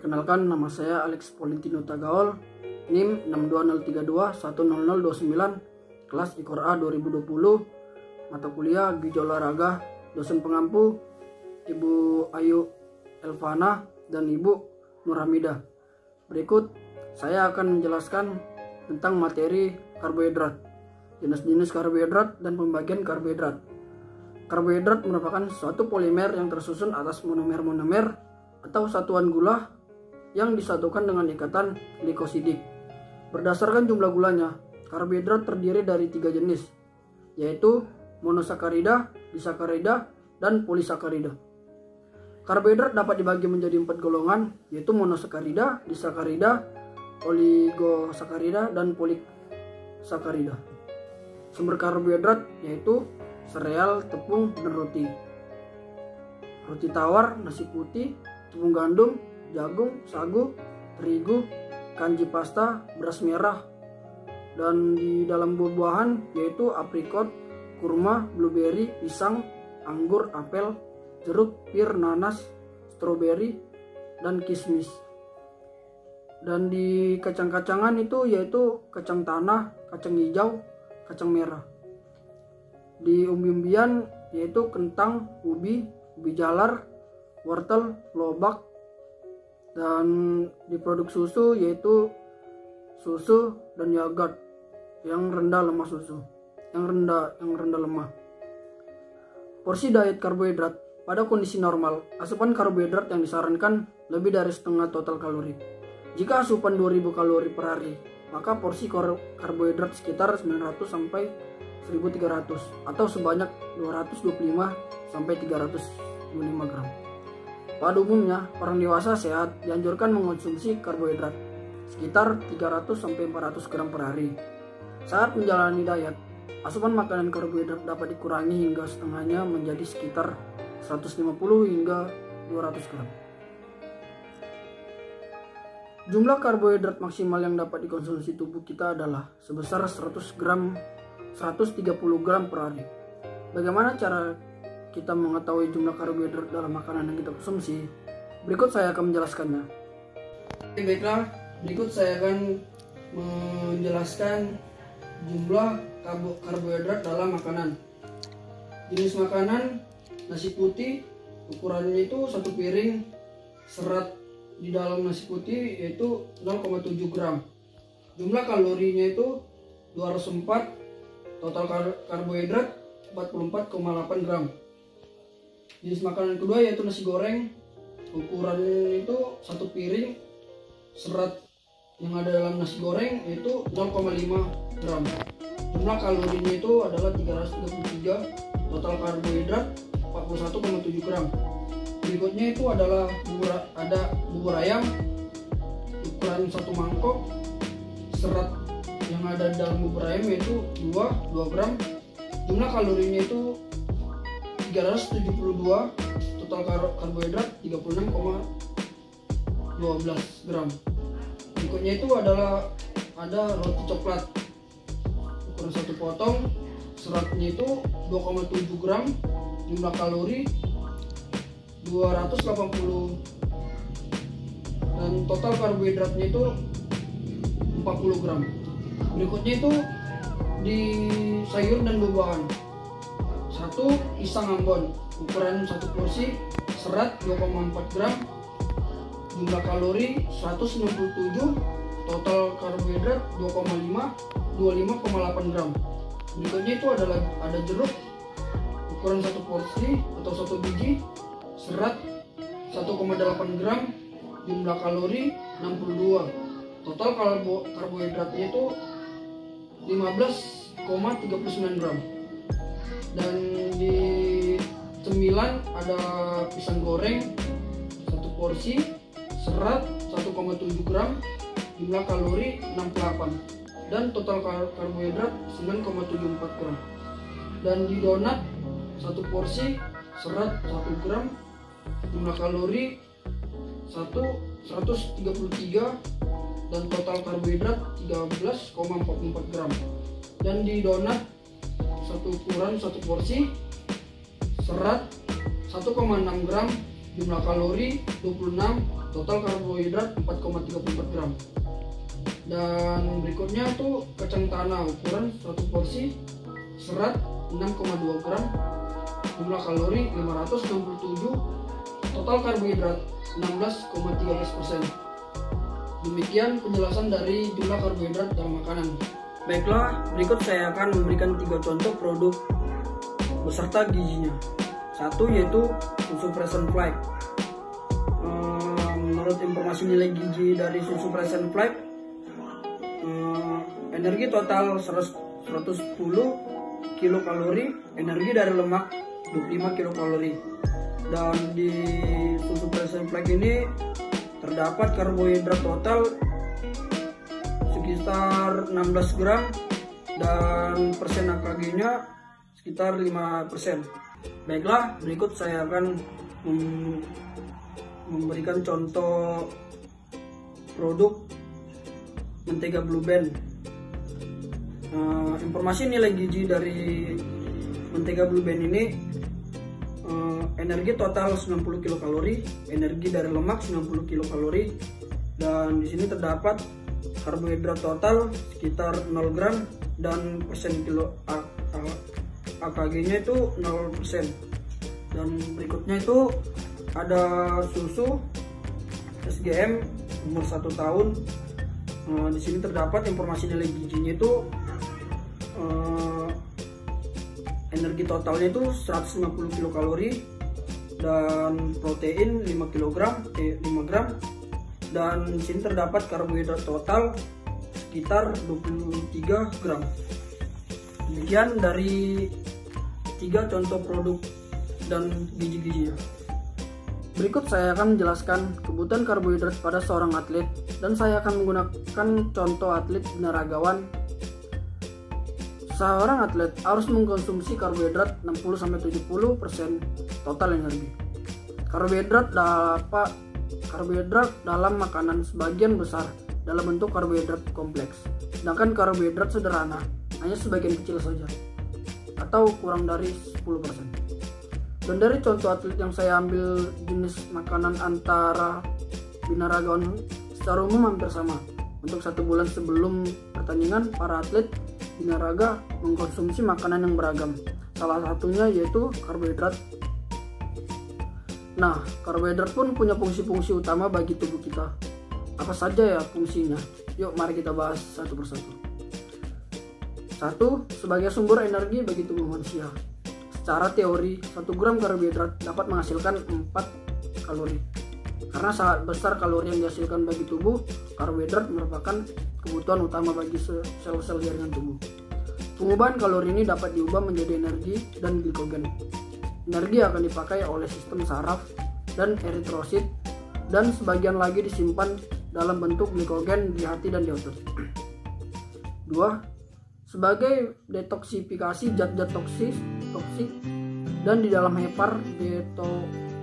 Perkenalkan, nama saya Alex Polintino Tagaol, NIM 62032100029, kelas IKOR A 2020, mata kuliah Gizi Olahraga, dosen pengampu Ibu Ayu Elvana dan Ibu Nur Hamidah. Berikut saya akan menjelaskan tentang materi karbohidrat, jenis-jenis karbohidrat dan pembagian karbohidrat. Karbohidrat merupakan suatu polimer yang tersusun atas monomer-monomer atau satuan gula yang disatukan dengan ikatan glikosidik. Berdasarkan jumlah gulanya, karbohidrat terdiri dari 3 jenis, yaitu monosakarida, disakarida, dan polisakarida. Karbohidrat dapat dibagi menjadi 4 golongan, yaitu monosakarida, disakarida, oligosakarida, dan polisakarida. Sumber karbohidrat yaitu sereal, tepung, dan roti. Roti tawar, nasi putih, tepung gandum, jagung, sagu, terigu, kanji pasta, beras merah. Dan di dalam buah-buahan yaitu aprikot, kurma, blueberry, pisang, anggur, apel, jeruk, pir, nanas, stroberi, dan kismis. Dan di kacang-kacangan itu yaitu kacang tanah, kacang hijau, kacang merah. Di umbi-umbian yaitu kentang, ubi jalar, wortel, lobak. Dan di produk susu yaitu susu dan yogurt yang rendah lemak susu, yang rendah lemak. Porsi diet karbohidrat pada kondisi normal, asupan karbohidrat yang disarankan lebih dari setengah total kalori. Jika asupan 2000 kalori per hari, maka porsi karbohidrat sekitar 900 sampai 1300 atau sebanyak 225 sampai 325 gram. Pada umumnya, orang dewasa sehat dianjurkan mengonsumsi karbohidrat sekitar 300 sampai 400 gram per hari. Saat menjalani diet, asupan makanan karbohidrat dapat dikurangi hingga setengahnya menjadi sekitar 150 hingga 200 gram. Jumlah karbohidrat maksimal yang dapat dikonsumsi tubuh kita adalah sebesar 130 gram per hari. Bagaimana cara kita mengetahui jumlah karbohidrat dalam makanan yang kita konsumsi? Berikut saya akan menjelaskannya. Baiklah, berikut saya akan menjelaskan jumlah karbohidrat dalam makanan. Jenis makanan: nasi putih, ukurannya itu 1 piring. Serat di dalam nasi putih yaitu 0,7 gram. Jumlah kalorinya itu 204. Total karbohidrat 44,8 gram. Jenis makanan kedua yaitu nasi goreng, ukurannya itu 1 piring. Serat yang ada dalam nasi goreng yaitu 0,5 gram. Jumlah kalorinya itu adalah 333. Total karbohidrat 41,7 gram. Berikutnya itu adalah bubur ayam, ukuran 1 mangkok. Serat yang ada dalam bubur ayam yaitu 2 gram. Jumlah kalorinya itu 372. Total karbohidrat 36,12 gram. Berikutnya itu adalah ada roti coklat, ukuran 1 potong. Seratnya itu 2,7 gram. Jumlah kalori 280 dan total karbohidratnya itu 40 gram. Berikutnya itu di sayur dan buah-buahan. 1 pisang ambon, ukuran 1 porsi. Serat 2,4 gram. Jumlah kalori 167. Total karbohidrat 25,8 gram. Berikutnya itu adalah ada jeruk, ukuran 1 porsi atau 1 biji. Serat 1,8 gram. Jumlah kalori 62. Total karbohidratnya itu 15,39 gram. Dan di cemilan ada pisang goreng 1 porsi. Serat 1,7 gram. Jumlah kalori 68 dan total karbohidrat 9,74 gram. Dan di donat 1 porsi. Serat 1 gram. Jumlah kalori 133 dan total karbohidrat 13,44 gram. Dan di donat 1 ukuran 1 porsi. Serat 1,6 gram. jumlah kalori 26, total karbohidrat 4,34 gram. Dan berikutnya itu kacang tanah, ukuran 1 porsi, serat 6,2 gram, jumlah kalori 567, total karbohidrat 16,13%. Demikian penjelasan dari jumlah karbohidrat dalam makanan. Baiklah, berikut saya akan memberikan 3 contoh produk beserta gizinya. Satu yaitu susu Freshen Flake. Menurut informasi nilai gizi dari susu Freshen Flake, energi total 110 kilokalori, energi dari lemak 25 kilokalori. Dan di susu Freshen Flake ini terdapat karbohidrat total sekitar 16 gram dan persen AKG-nya sekitar 5%. Baiklah, berikut saya akan memberikan contoh produk mentega Blue Band. Informasi nilai gizi dari mentega Blue Band ini, energi total 90 kilokalori, energi dari lemak 90 kilokalori, dan di sini terdapat karbohidrat total sekitar 0 gram dan persen AKG-nya itu 0%. Dan berikutnya itu ada susu SGM umur 1 tahun. Di sini terdapat informasi nilai gizinya itu, energi totalnya itu 150 kilokalori dan protein 5 gram, dan di sini terdapat karbohidrat total sekitar 23 gram. Demikian dari 3 contoh produk dan gizi-gizinya. Berikut saya akan menjelaskan kebutuhan karbohidrat pada seorang atlet, dan saya akan menggunakan contoh atlet binaragawan. Seorang atlet harus mengkonsumsi karbohidrat 60-70% total energi. Karbohidrat dalam makanan sebagian besar dalam bentuk karbohidrat kompleks, sedangkan karbohidrat sederhana hanya sebagian kecil saja atau kurang dari 10%. Dan dari contoh atlet yang saya ambil, jenis makanan antara binaragawan secara umum hampir sama. Untuk 1 bulan sebelum pertandingan, para atlet binaraga mengkonsumsi makanan yang beragam. Salah satunya yaitu karbohidrat. Nah, karbohidrat pun punya fungsi-fungsi utama bagi tubuh kita. Apa saja ya fungsinya? Yuk mari kita bahas satu persatu. 1. Sebagai sumber energi bagi tubuh manusia. Secara teori, 1 gram karbohidrat dapat menghasilkan 4 kalori. Karena sangat besar kalori yang dihasilkan bagi tubuh, karbohidrat merupakan kebutuhan utama bagi sel-sel jaringan tubuh. Pengubahan kalori ini dapat diubah menjadi energi dan glikogen. Energi akan dipakai oleh sistem saraf dan eritrosit, dan sebagian lagi disimpan dalam bentuk glikogen di hati dan di otot. 2. Sebagai detoksifikasi zat-zat toksik, dan di dalam hepar,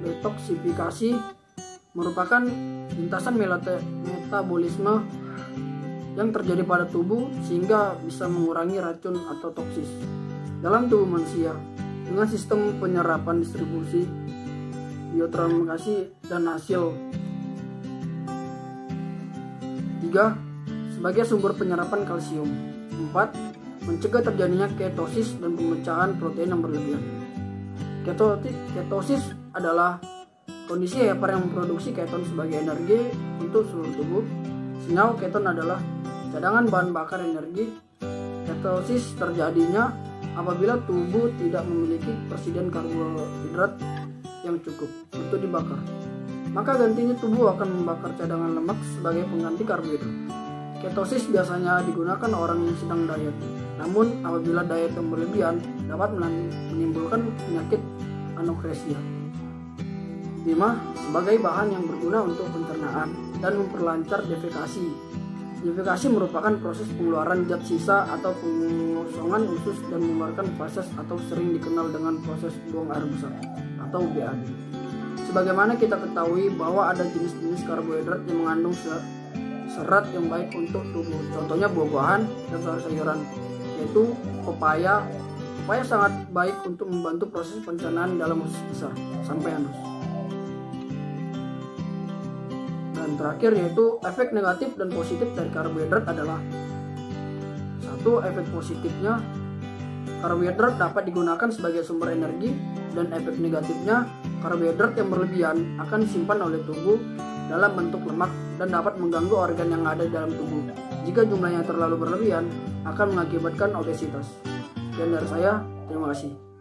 detoksifikasi merupakan lintasan metabolisme yang terjadi pada tubuh sehingga bisa mengurangi racun atau toksis dalam tubuh manusia dengan sistem penyerapan, distribusi, biotransformasi, dan hasil. 3. Sebagai sumber penyerapan kalsium. 4. Mencegah terjadinya ketosis dan pemecahan protein yang berlebihan. Ketosis adalah kondisi hepar yang memproduksi keton sebagai energi untuk seluruh tubuh. Senyawa keton adalah cadangan bahan bakar energi. Ketosis terjadinya apabila tubuh tidak memiliki persediaan karbohidrat yang cukup untuk dibakar. Maka gantinya tubuh akan membakar cadangan lemak sebagai pengganti karbohidrat. Ketosis biasanya digunakan orang yang sedang diet. Namun apabila diet yang berlebihan dapat menimbulkan penyakit anoreksia. 5. Sebagai bahan yang berguna untuk pencernaan dan memperlancar defekasi. Defekasi merupakan proses pengeluaran zat sisa atau pengosongan usus dan mengeluarkan feses atau sering dikenal dengan proses buang air besar atau BAB. Sebagaimana kita ketahui bahwa ada jenis-jenis karbohidrat yang mengandung serat yang baik untuk tubuh. Contohnya buah-buahan dan sayur-sayuran, yaitu pepaya. Pepaya sangat baik untuk membantu proses pencernaan dalam usus besar sampai anus. Yang terakhir yaitu efek negatif dan positif dari karbohidrat adalah: satu, efek positifnya, karbohidrat dapat digunakan sebagai sumber energi, dan efek negatifnya, karbohidrat yang berlebihan akan disimpan oleh tubuh dalam bentuk lemak dan dapat mengganggu organ yang ada di dalam tubuh. Jika jumlahnya terlalu berlebihan, akan mengakibatkan obesitas. Sekian dari saya, terima kasih.